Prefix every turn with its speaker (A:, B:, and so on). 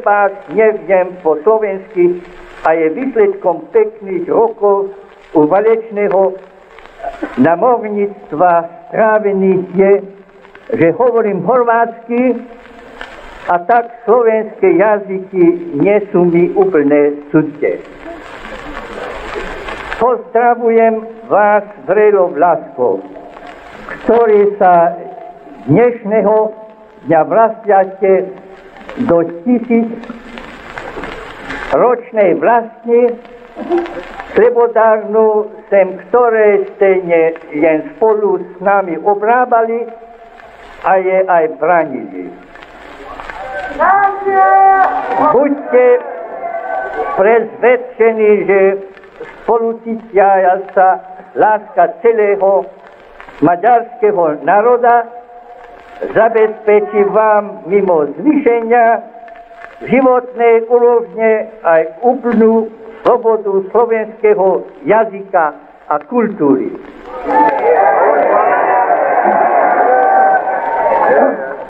A: voľbách neviem po slovensky a je výsledkom pekných rokov uvalečného námorníctva strávených je, že hovorím chorvátsky a tak slovenské jazyky nie sú mi úplne cudzie. Pozdravujem vás vrelou láskou, ktorí sa dnešného dňa vraciate do 1000-ročnej vlasti slobodárnu sem, ktoré ste len spolu s nami obrábali a je aj bránili. Buďte presvedčení, že spolucítiaca láska celého maďarského národa zabezpečí vám mimo zvýšenia životnej úrovne aj úplnú slobodu slovenského jazyka a kultúry.